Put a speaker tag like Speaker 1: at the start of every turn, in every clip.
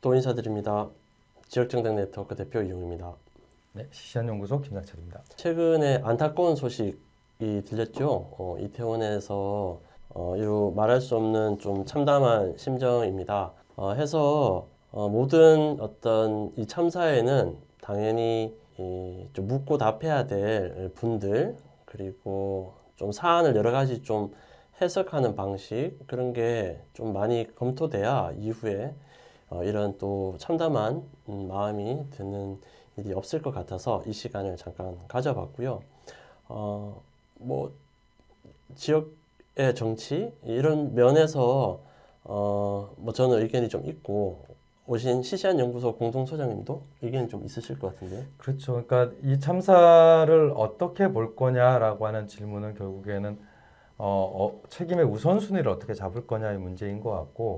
Speaker 1: 또 인사드립니다. 지역정당 네트워크 대표 이용입니다.
Speaker 2: 네, 시시한연구소 김상철입니다.
Speaker 1: 최근에 안타까운 소식이 들렸죠. 이태원에서 이루 말할 수 없는 좀 참담한 심정입니다. 해서 모든 어떤 이 참사에는 당연히 좀 묻고 답해야 될 분들, 그리고 좀 사안을 여러 가지 좀 해석하는 방식, 그런 게 좀 많이 검토돼야 이후에 이런 또 참담한 마음이 드는 일이 없을 것 같아서 이 시간을 잠깐 가져봤고요. 뭐 지역의 정치 이런 면에서 뭐 저는 의견이 좀 있고, 오신 시시한 연구소 공동소장님도 의견이 좀 있으실 것 같은데요.
Speaker 2: 그렇죠. 그러니까 이 참사를 어떻게 볼 거냐라고 하는 질문은 결국에는 책임의 우선순위를 어떻게 잡을 거냐의 문제인 것 같고,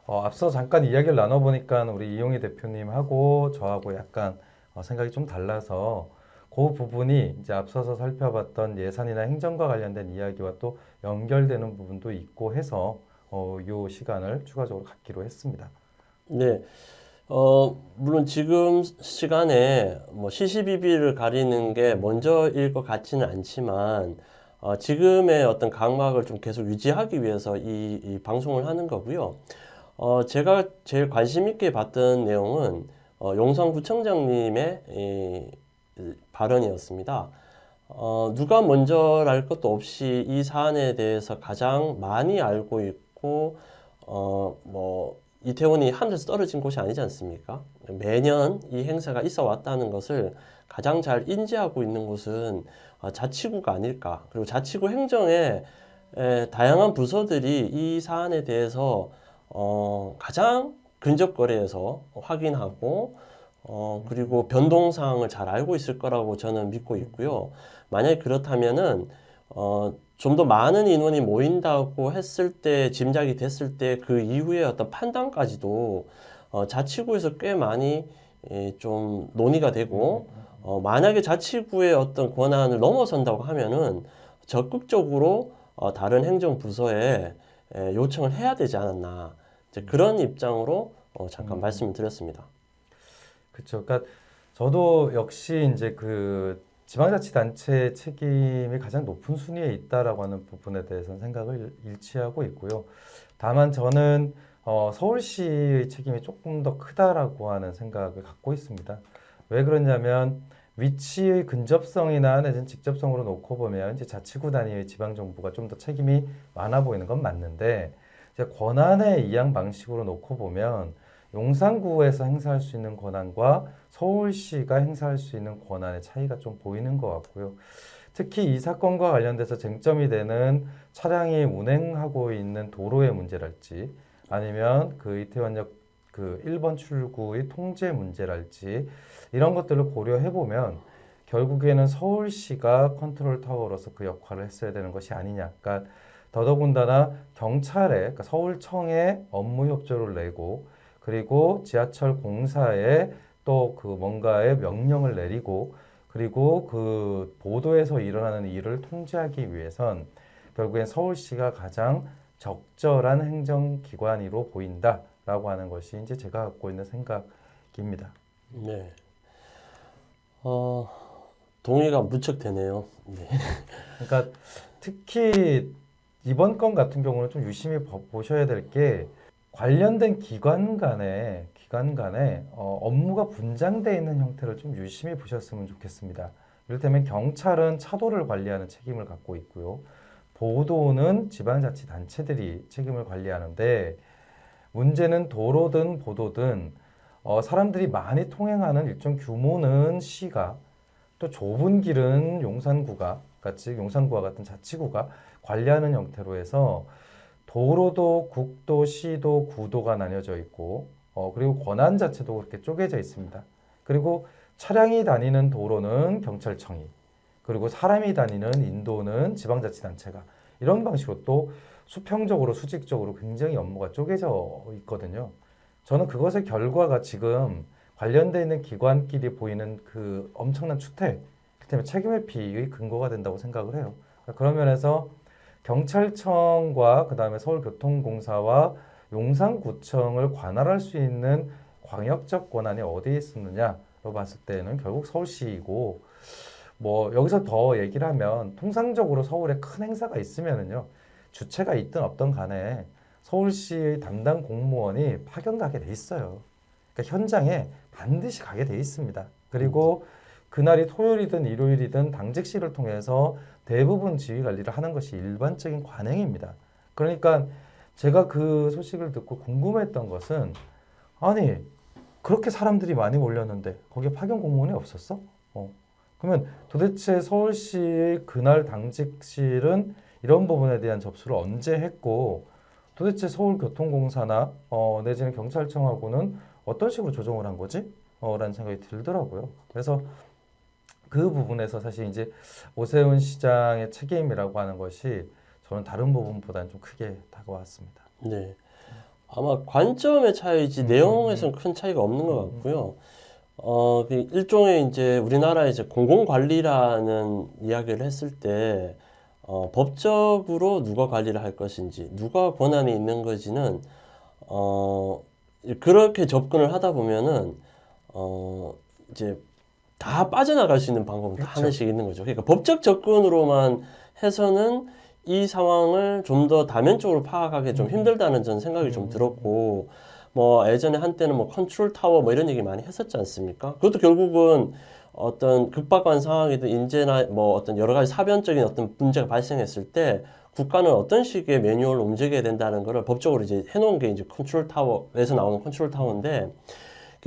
Speaker 2: 앞서 잠깐 이야기를 나눠보니까 우리 이용희 대표님하고 저하고 약간 생각이 좀 달라서 그 부분이 이제 앞서서 살펴봤던 예산이나 행정과 관련된 이야기와 또 연결되는 부분도 있고 해서 이 시간을 추가적으로 갖기로 했습니다.
Speaker 1: 네, 물론 지금 시간에 뭐 시시비비를 가리는 게 먼저일 것 같지는 않지만, 지금의 어떤 강막을 좀 계속 유지하기 위해서 이 방송을 하는 거고요. 제가 제일 관심 있게 봤던 내용은 용산구청장님의 이 발언이었습니다. 누가 먼저랄 것도 없이 이 사안에 대해서 가장 많이 알고 있고, 뭐 이태원이 하늘에서 떨어진 곳이 아니지 않습니까? 매년 이 행사가 있어 왔다는 것을 가장 잘 인지하고 있는 곳은 자치구가 아닐까. 그리고 자치구 행정에 다양한 부서들이 이 사안에 대해서 가장 근접거리에서 확인하고, 그리고 변동사항을 잘 알고 있을 거라고 저는 믿고 있고요. 만약에 그렇다면은 좀 더 많은 인원이 모인다고 했을 때, 짐작이 됐을 때 그 이후에 어떤 판단까지도 자치구에서 꽤 많이 좀 논의가 되고, 만약에 자치구의 어떤 권한을 넘어선다고 하면은 적극적으로 다른 행정부서에 요청을 해야 되지 않았나, 이제 그런 입장으로 잠깐 말씀을 드렸습니다.
Speaker 2: 그렇죠. 그러니까 저도 역시 이제 그 지방자치단체 책임이 가장 높은 순위에 있다라고 하는 부분에 대해서는 생각을 일치하고 있고요. 다만 저는 서울시의 책임이 조금 더 크다라고 하는 생각을 갖고 있습니다. 왜 그러냐면 위치의 근접성이나 내지는 직접성으로 놓고 보면 이제 자치구 단위의 지방정부가 좀 더 책임이 많아 보이는 건 맞는데, 이제 권한의 이양 방식으로 놓고 보면 용산구에서 행사할 수 있는 권한과 서울시가 행사할 수 있는 권한의 차이가 좀 보이는 것 같고요. 특히 이 사건과 관련돼서 쟁점이 되는 차량이 운행하고 있는 도로의 문제랄지, 아니면 그 이태원역 그 1번 출구의 통제 문제랄지, 이런 것들을 고려해 보면 결국에는 서울시가 컨트롤 타워로서 그 역할을 했어야 되는 것이 아니냐. 그러니까 더더군다나 경찰에, 그러니까 서울청에 업무 협조를 내고, 그리고 지하철 공사에 또 그 뭔가의 명령을 내리고, 그리고 그 보도에서 일어나는 일을 통제하기 위해선 결국엔 서울시가 가장 적절한 행정기관으로 보인다라고 하는 것이 이제 제가 갖고 있는 생각입니다.
Speaker 1: 네. 동의가 무척 되네요. 네.
Speaker 2: 그러니까 특히 이번 건 같은 경우는 좀 유심히 보셔야 될 게, 관련된 기관 간에 업무가 분장되어 있는 형태를 좀 유심히 보셨으면 좋겠습니다. 이를테면 경찰은 차도를 관리하는 책임을 갖고 있고요. 보도는 지방자치단체들이 책임을 관리하는데, 문제는 도로든 보도든 사람들이 많이 통행하는 일정 규모는 시가, 또 좁은 길은 용산구가, 즉 용산구와 같은 자치구가 관리하는 형태로 해서 도로도 국도, 시도, 구도가 나뉘어져 있고, 그리고 권한 자체도 그렇게 쪼개져 있습니다. 그리고 차량이 다니는 도로는 경찰청이, 그리고 사람이 다니는 인도는 지방자치단체가, 이런 방식으로 또 수평적으로 수직적으로 굉장히 업무가 쪼개져 있거든요. 저는 그것의 결과가 지금 관련되어 있는 기관끼리 보이는 그 엄청난 추태, 그 때문에 책임회피의 근거가 된다고 생각을 해요. 그런 면에서 경찰청과 그 다음에 서울교통공사와 용산구청을 관할할 수 있는 광역적 권한이 어디에 있었느냐로 봤을 때는 결국 서울시이고 뭐 여기서 더 얘기를 하면 통상적으로 서울에 큰 행사가 있으면은요 주체가 있든 없든 간에 서울시의 담당 공무원이 파견 가게 돼 있어요. 그러니까 현장에 반드시 가게 돼 있습니다. 그리고 그날이 토요일이든 일요일이든 당직실을 통해서 대부분 지휘 관리를 하는 것이 일반적인 관행입니다. 그러니까 제가 그 소식을 듣고 궁금했던 것은 아니 그렇게 사람들이 많이 몰렸는데 거기에 파견 공무원이 없었어? 그러면 도대체 서울시의 그날 당직실은 이런 부분에 대한 접수를 언제 했고 도대체 서울교통공사나 내지는 경찰청하고는 어떤 식으로 조정을 한 거지? 라는 생각이 들더라고요. 그래서 그 부분에서 사실 이제 오세훈 시장의 책임이라고 하는 것이 저는 다른 부분보다는 좀 크게 다가왔습니다.
Speaker 1: 네. 아마 관점의 차이지 내용에서는 큰 차이가 없는 것 같고요. 그 일종의 이제 우리나라의 이제 공공관리라는 이야기를 했을 때, 법적으로 누가 관리를 할 것인지, 누가 권한이 있는 것인지는, 그렇게 접근을 하다 보면은, 이제 다 빠져나갈 수 있는 방법은 다
Speaker 2: 그렇죠.
Speaker 1: 하나씩 있는 거죠. 그러니까 법적 접근으로만 해서는 이 상황을 좀 더 다면적으로 파악하기 좀 힘들다는 전 생각이 좀 들었고, 뭐 예전에 한때는 뭐 컨트롤 타워 뭐 이런 얘기 많이 했었지 않습니까? 그것도 결국은 어떤 급박한 상황이든 인재나 뭐 어떤 여러 가지 사변적인 어떤 문제가 발생했을 때 국가는 어떤 식의 매뉴얼로 움직여야 된다는 거를 법적으로 이제 해놓은 게 이제 컨트롤 타워에서 나오는 컨트롤 타워인데,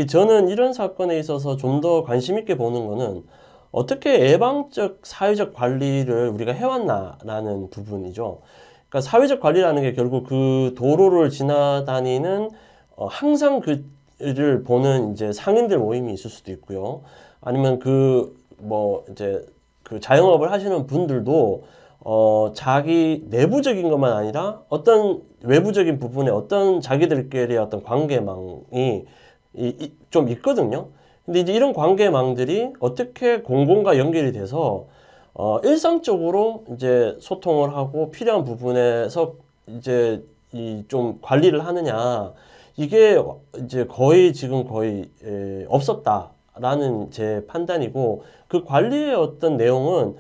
Speaker 1: 저는 이런 사건에 있어서 좀 더 관심 있게 보는 거는 어떻게 예방적 사회적 관리를 우리가 해왔나라는 부분이죠. 그러니까 사회적 관리라는 게 결국 그 도로를 지나다니는 항상 그를 보는 이제 상인들 모임이 있을 수도 있고요. 아니면 그 뭐 이제 그 자영업을 하시는 분들도 자기 내부적인 것만 아니라 어떤 외부적인 부분에 어떤 자기들끼리의 어떤 관계망이 좀 있거든요. 근데 이제 이런 관계망들이 어떻게 공공과 연결이 돼서 일상적으로 이제 소통을 하고 필요한 부분에서 이제 이 좀 관리를 하느냐, 이게 이제 거의 지금 거의 없었다라는 제 판단이고, 그 관리의 어떤 내용은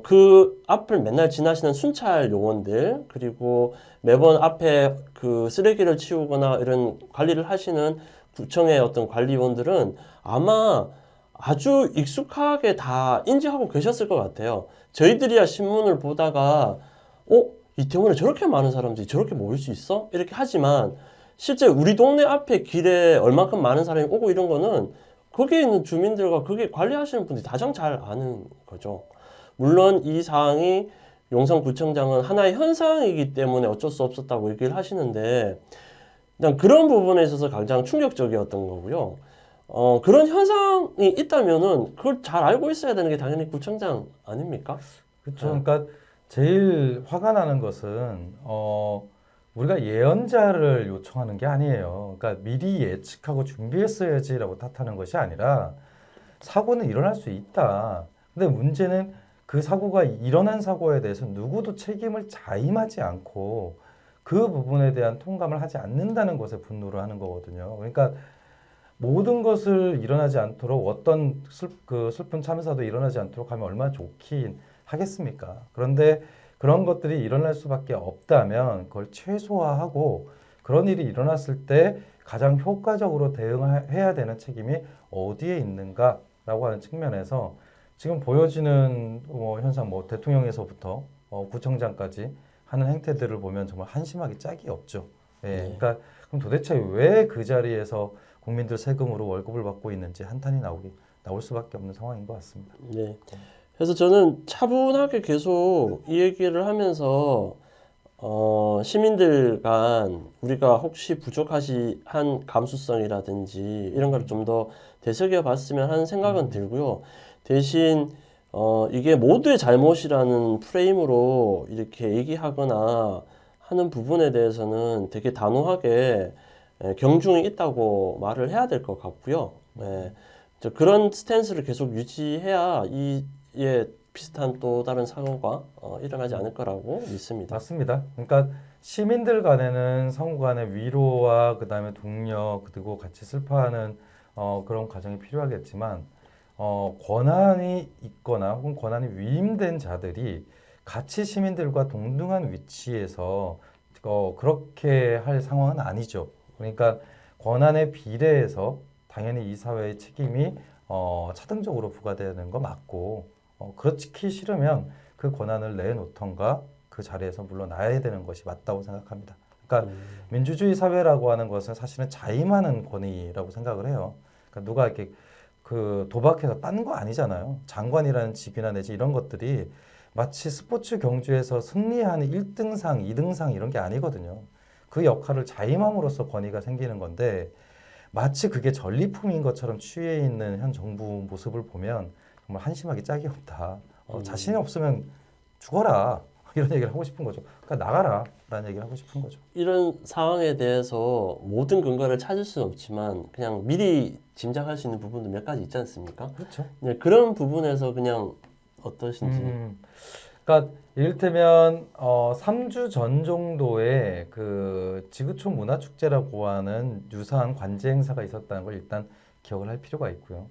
Speaker 1: 그 앞을 맨날 지나시는 순찰 요원들, 그리고 매번 앞에 그 쓰레기를 치우거나 이런 관리를 하시는 구청의 어떤 관리원들은 아마 아주 익숙하게 다 인지하고 계셨을 것 같아요. 저희들이야 신문을 보다가 이태원에 저렇게 많은 사람들이 저렇게 모일 수 있어? 이렇게 하지만 실제 우리 동네 앞에 길에 얼만큼 많은 사람이 오고 이런 거는 거기에 있는 주민들과 거기 관리하시는 분들이 가장 잘 아는 거죠. 물론 이 사항이 용산구청장은 하나의 현상이기 때문에 어쩔 수 없었다고 얘기를 하시는데, 일단 그런 부분에 있어서 가장 충격적이었던 거고요. 그런 현상이 있다면은 그걸 잘 알고 있어야 되는 게 당연히 구청장 아닙니까?
Speaker 2: 그렇죠. 그러니까 제일 화가 나는 것은 우리가 예언자를 요청하는 게 아니에요. 그러니까 미리 예측하고 준비했어야지라고 탓하는 것이 아니라 사고는 일어날 수 있다. 근데 문제는 그 사고가 일어난 사고에 대해서 누구도 책임을 자임하지 않고 그 부분에 대한 통감을 하지 않는다는 것에 분노를 하는 거거든요. 그러니까 모든 것을 일어나지 않도록 어떤 슬픈 참사도 일어나지 않도록 하면 얼마나 좋긴 하겠습니까? 그런데 그런 것들이 일어날 수밖에 없다면 그걸 최소화하고 그런 일이 일어났을 때 가장 효과적으로 대응해야 되는 책임이 어디에 있는가라고 하는 측면에서 지금 보여지는 현상, 대통령에서부터 구청장까지 하는 행태들을 보면 정말 한심하기 짝이 없죠. 예, 그러니까 그럼 도대체 왜 그 자리에서 국민들 세금으로 월급을 받고 있는지 한탄이 나올 수밖에 없는 상황인 것 같습니다.
Speaker 1: 네. 그래서 저는 차분하게 계속 이 얘기를 하면서 시민들 간 우리가 혹시 부족한 감수성이라든지 이런 걸 좀 더 되새겨 봤으면 하는 생각은 들고요. 대신 이게 모두의 잘못이라는 프레임으로 이렇게 얘기하거나 하는 부분에 대해서는 되게 단호하게 경중이 있다고 말을 해야 될 것 같고요. 그런 스탠스를 계속 유지해야 비슷한 또 다른 사고가 일어나지 않을 거라고 믿습니다.
Speaker 2: 맞습니다. 그러니까 시민들 간에는 상호 간의 위로와 그다음에 독려 그리고 같이 슬퍼하는 그런 과정이 필요하겠지만 권한이 있거나 혹은 권한이 위임된 자들이 같이 시민들과 동등한 위치에서 그렇게 할 상황은 아니죠. 그러니까 권한에 비례해서 당연히 이 사회의 책임이 차등적으로 부과되는 거 맞고 그렇기 싫으면 그 권한을 내놓던가 그 자리에서 물러나야 되는 것이 맞다고 생각합니다. 그러니까 민주주의 사회라고 하는 것은 사실은 자임하는 권위라고 생각을 해요. 그러니까 누가 이렇게 그 도박해서 딴 거 아니잖아요. 장관이라는 직위나 내지 이런 것들이 마치 스포츠 경주에서 승리하는 1등상, 2등상 이런 게 아니거든요. 그 역할을 자임함으로써 권위가 생기는 건데 마치 그게 전리품인 것처럼 취해 있는 현 정부 모습을 보면 정말 한심하기 짝이 없다. 자신이 없으면 죽어라. 이런 얘기를 하고 싶은 거죠. 그러니까 나가라. 라는 얘기를 하고 싶은 거죠.
Speaker 1: 이런 상황에 대해서 모든 근거를 찾을 수는 없지만 그냥 미리 짐작할 수 있는 부분도 몇 가지 있지 않습니까?
Speaker 2: 그렇죠.
Speaker 1: 네, 그런 부분에서 그냥 어떠신지.
Speaker 2: 그러니까 이를테면 3주 전 정도에 그 지구촌 문화축제라고 하는 유사한 관제 행사가 있었다는 걸 일단 기억을 할 필요가 있고요.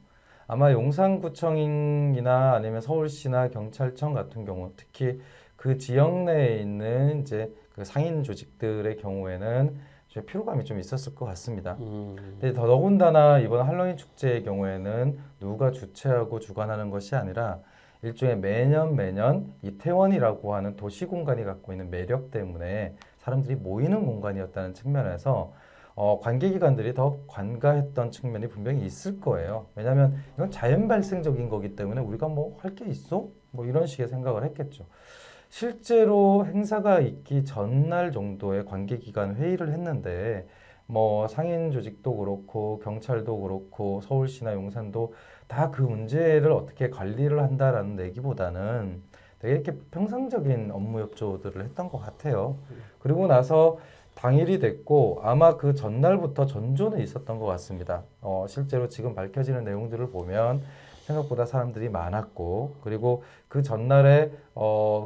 Speaker 2: 아마 용산구청이나 아니면 서울시나 경찰청 같은 경우 특히 그 지역 내에 있는 이제 그 상인 조직들의 경우에는 좀 피로감이 좀 있었을 것 같습니다. 근데 더더군다나 이번 할로윈 축제의 경우에는 누가 주최하고 주관하는 것이 아니라 일종의 매년 이태원이라고 하는 도시 공간이 갖고 있는 매력 때문에 사람들이 모이는 공간이었다는 측면에서 관계기관들이 더 관가했던 측면이 분명히 있을 거예요. 왜냐하면 이건 자연 발생적인 거기 때문에 우리가 뭐 할 게 있어? 뭐 이런 식의 생각을 했겠죠. 실제로 행사가 있기 전날 정도에 관계기관 회의를 했는데 뭐 상인 조직도 그렇고 경찰도 그렇고 서울시나 용산도 다 그 문제를 어떻게 관리를 한다라는 얘기보다는 되게 이렇게 평상적인 업무 협조들을 했던 것 같아요. 그리고 나서 당일이 됐고 아마 그 전날부터 전조는 있었던 것 같습니다. 실제로 지금 밝혀지는 내용들을 보면 생각보다 사람들이 많았고 그리고 그 전날에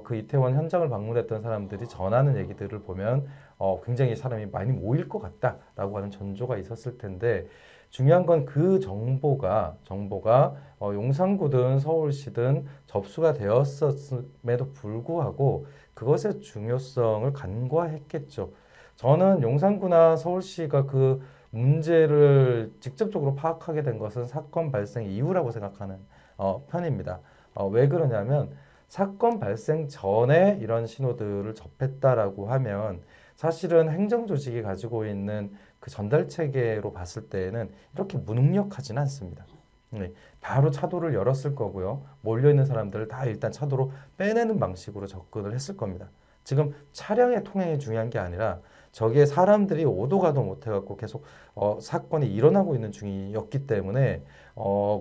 Speaker 2: 그 이태원 현장을 방문했던 사람들이 전하는 얘기들을 보면 굉장히 사람이 많이 모일 것 같다라고 하는 전조가 있었을 텐데 중요한 건 그 정보가 용산구든 서울시든 접수가 되었음에도 불구하고 그것의 중요성을 간과했겠죠. 저는 용산구나 서울시가 그 문제를 직접적으로 파악하게 된 것은 사건 발생 이후라고 생각하는 편입니다. 왜 그러냐면 사건 발생 전에 이런 신호들을 접했다라고 하면 사실은 행정조직이 가지고 있는 그 전달 체계로 봤을 때에는 이렇게 무능력하지는 않습니다. 네, 바로 차도를 열었을 거고요. 몰려있는 사람들을 다 일단 차도로 빼내는 방식으로 접근을 했을 겁니다. 지금 차량의 통행이 중요한 게 아니라 저기에 사람들이 오도 가도 못해갖고 계속 사건이 일어나고 있는 중이었기 때문에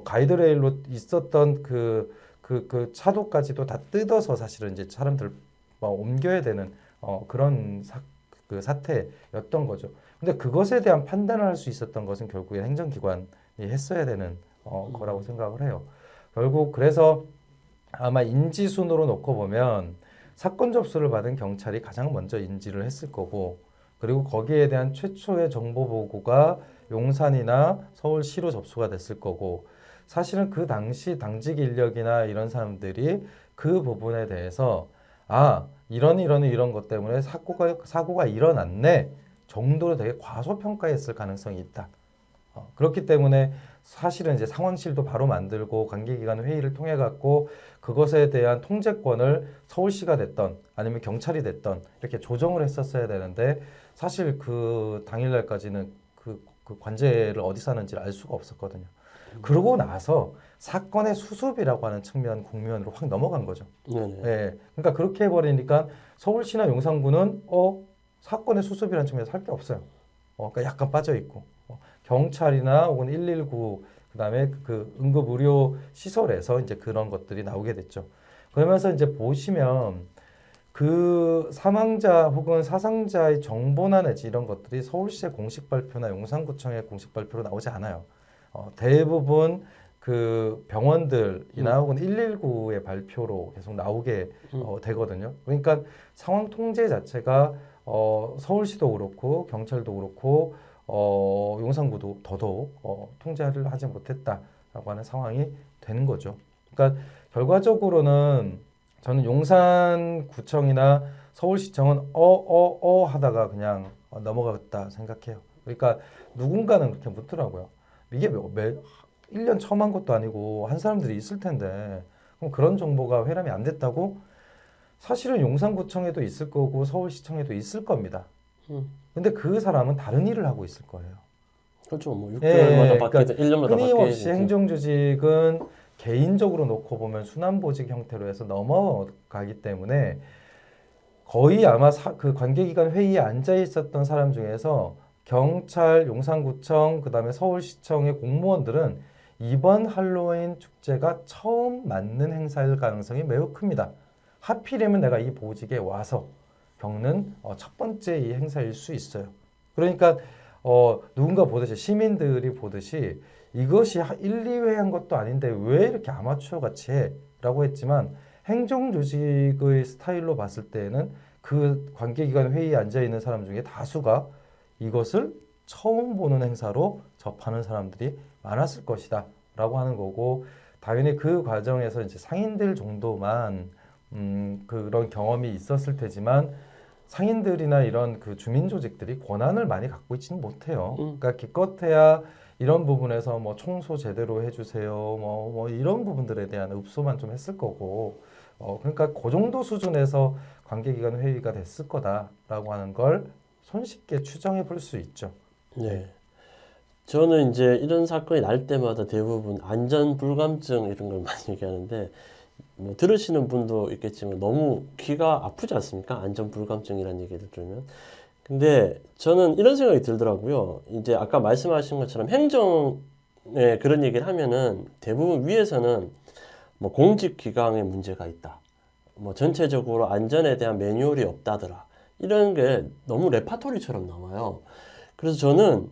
Speaker 2: 가이드레일로 있었던 그 차도까지도 다 뜯어서 사실은 이제 사람들 옮겨야 되는 그런 그 사태였던 거죠. 근데 그것에 대한 판단을 할 수 있었던 것은 결국에 행정기관이 했어야 되는 거라고 생각을 해요. 결국 그래서 아마 인지순으로 놓고 보면 사건 접수를 받은 경찰이 가장 먼저 인지를 했을 거고 그리고 거기에 대한 최초의 정보 보고가 용산이나 서울시로 접수가 됐을 거고 사실은 그 당시 당직 인력이나 이런 사람들이 그 부분에 대해서 이런 것 때문에 사고가 일어났네 정도로 되게 과소평가했을 가능성이 있다. 그렇기 때문에 사실은 이제 상황실도 바로 만들고 관계기관 회의를 통해 갖고 그것에 대한 통제권을 서울시가 됐던 아니면 경찰이 됐던 이렇게 조정을 했었어야 되는데 사실 그 당일날까지는 그 관제를 어디서 하는지를 알 수가 없었거든요. 그러고 나서 사건의 수습이라고 하는 측면 국면으로 확 넘어간 거죠.
Speaker 1: 네네.
Speaker 2: 네, 그러니까 그렇게 해버리니까 서울시나 용산구는 사건의 수습이라는 측면에서 할 게 없어요. 그러니까 약간 빠져 있고 경찰이나 혹은 119 그다음에 그 응급 의료 시설에서 이제 그런 것들이 나오게 됐죠. 그러면서 이제 보시면 그 사망자 혹은 사상자의 정보나 내지 이런 것들이 서울시의 공식 발표나 용산구청의 공식 발표로 나오지 않아요. 대부분 그 병원들이나 혹은 119의 발표로 계속 나오게 되거든요. 그러니까 상황 통제 자체가 서울시도 그렇고 경찰도 그렇고 용산구도 더더욱 통제를 하지 못했다라고 하는 상황이 되는 거죠. 그러니까 결과적으로는 저는 용산구청이나 서울시청은 하다가 그냥 넘어갔다 생각해요. 그러니까 누군가는 그렇게 묻더라고요. 이게 1년 처음 한 것도 아니고 한 사람들이 있을 텐데 그럼 그런 정보가 회람이 안 됐다고? 사실은 용산구청에도 있을 거고 서울시청에도 있을 겁니다. 근데 그 사람은 다른 일을 하고 있을 거예요.
Speaker 1: 그렇죠. 뭐
Speaker 2: 예,
Speaker 1: 6개월마다 바뀌든 1년마다
Speaker 2: 끊임없이
Speaker 1: 바뀌든
Speaker 2: 행정조직은 개인적으로 놓고 보면 순환보직 형태로 해서 넘어가기 때문에 거의 아마 그 관계기관 회의에 앉아 있었던 사람 중에서 경찰, 용산구청, 그다음에 서울시청의 공무원들은 이번 할로윈 축제가 처음 맞는 행사일 가능성이 매우 큽니다. 하필이면 내가 이 보직에 와서 겪는 첫 번째 이 행사일 수 있어요. 그러니까 누군가 보듯이 시민들이 보듯이 이것이 1, 2회 한 것도 아닌데 왜 이렇게 아마추어 같이 해? 라고 했지만 행정조직의 스타일로 봤을 때에는 그 관계기관 회의에 앉아있는 사람 중에 다수가 이것을 처음 보는 행사로 접하는 사람들이 많았을 것이다 라고 하는 거고, 당연히 그 과정에서 이제 상인들 정도만 그런 경험이 있었을 테지만 상인들이나 이런 그 주민 조직들이 권한을 많이 갖고 있지는 못해요. 그러니까 기껏해야 이런 부분에서 뭐 청소 제대로 해주세요, 뭐 이런 부분들에 대한 읍소만 좀 했을 거고, 그러니까 그 정도 수준에서 관계기관 회의가 됐을 거다라고 하는 걸 손쉽게 추정해 볼 수 있죠.
Speaker 1: 네. 저는 이제 이런 사건이 날 때마다 대부분 안전 불감증 이런 걸 많이 얘기하는데, 뭐 들으시는 분도 있겠지만 너무 귀가 아프지 않습니까? 안전 불감증이라는 얘기를 들으면. 근데 저는 이런 생각이 들더라고요. 이제 아까 말씀하신 것처럼 행정에 그런 얘기를 하면은 대부분 위에서는 뭐 공직 기강에 문제가 있다. 뭐 전체적으로 안전에 대한 매뉴얼이 없다더라. 이런 게 너무 레파토리처럼 나와요. 그래서 저는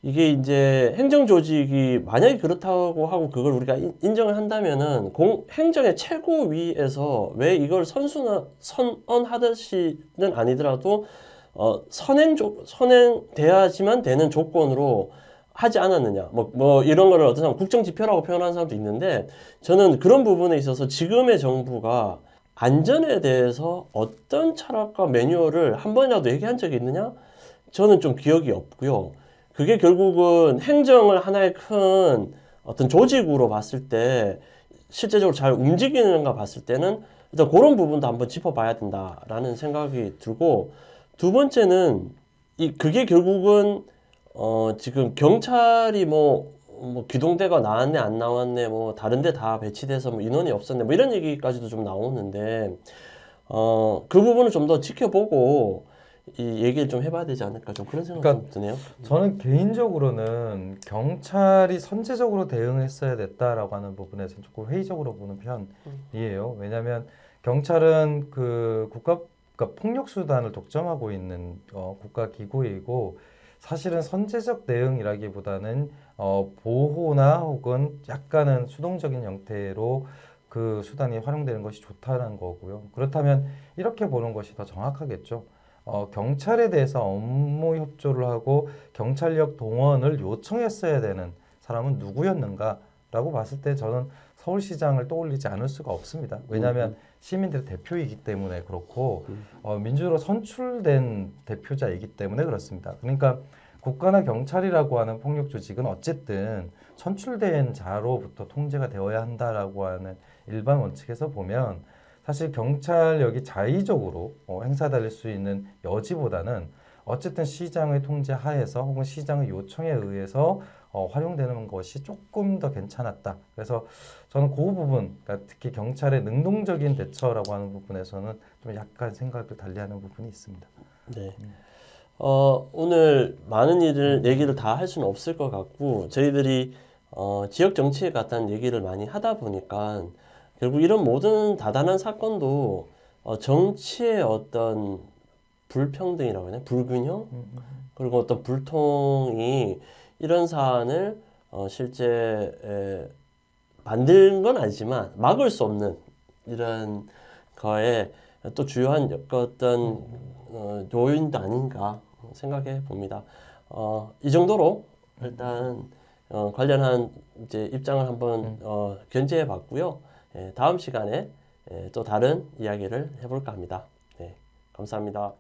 Speaker 1: 이게 이제 행정 조직이 만약에 그렇다고 하고 그걸 우리가 인정을 한다면은 행정의 최고위에서 왜 이걸 선언하듯이는 아니더라도 선행돼야지만 되는 조건으로 하지 않았느냐. 뭐 이런 거를 어떤 사람 국정지표라고 표현하는 사람도 있는데, 저는 그런 부분에 있어서 지금의 정부가 안전에 대해서 어떤 철학과 매뉴얼을 한 번이라도 얘기한 적이 있느냐? 저는 좀 기억이 없고요. 그게 결국은 행정을 하나의 큰 어떤 조직으로 봤을 때 실제적으로 잘 움직이는가 봤을 때는 일단 그런 부분도 한번 짚어봐야 된다라는 생각이 들고, 두 번째는 그게 결국은 지금 경찰이 뭐 기동대가 나왔네 안 나왔네 뭐 다른데 다 배치돼서 뭐 인원이 없었네 뭐 이런 얘기까지도 좀 나오는데, 그 부분을 좀 더 지켜보고 이 얘기를 좀 해봐야 되지 않을까, 좀 그런 생각이 좀 드네요.
Speaker 2: 저는 개인적으로는 경찰이 선제적으로 대응했어야 됐다라고 하는 부분에서 조금 회의적으로 보는 편이에요. 왜냐하면 경찰은 그 그러니까 폭력 수단을 독점하고 있는 국가 기구이고, 사실은 선제적 대응이라기보다는 보호나 혹은 약간은 수동적인 형태로 그 수단이 활용되는 것이 좋다는 거고요. 그렇다면 이렇게 보는 것이 더 정확하겠죠. 경찰에 대해서 업무 협조를 하고 경찰력 동원을 요청했어야 되는 사람은 누구였는가라고 봤을 때 저는 서울시장을 떠올리지 않을 수가 없습니다. 왜냐하면 시민들의 대표이기 때문에 그렇고, 민주로 선출된 대표자이기 때문에 그렇습니다. 그러니까 국가나 경찰이라고 하는 폭력 조직은 어쨌든 선출된 자로부터 통제가 되어야 한다라고 하는 일반 원칙에서 보면, 사실 경찰력이 자의적으로 행사될 수 있는 여지보다는 어쨌든 시장의 통제 하에서 혹은 시장의 요청에 의해서 활용되는 것이 조금 더 괜찮았다. 그래서 저는 그 부분, 그러니까 특히 경찰의 능동적인 대처라고 하는 부분에서는 좀 약간 생각을 달리하는 부분이 있습니다.
Speaker 1: 네. 오늘 많은 얘기를 다 할 수는 없을 것 같고, 저희들이 지역 정치에 관한 얘기를 많이 하다 보니까 결국 이런 모든 다단한 사건도 정치의 어떤 불평등이라고 해야 되나? 불균형? 그리고 어떤 불통이 이런 사안을 실제 만든 건 아니지만 막을 수 없는 이런 거에 또 주요한 어떤 요인도 아닌가 생각해 봅니다. 이 정도로 일단 관련한 이제 입장을 한번 견지해 봤고요. 다음 시간에 또 다른 이야기를 해볼까 합니다. 네, 감사합니다.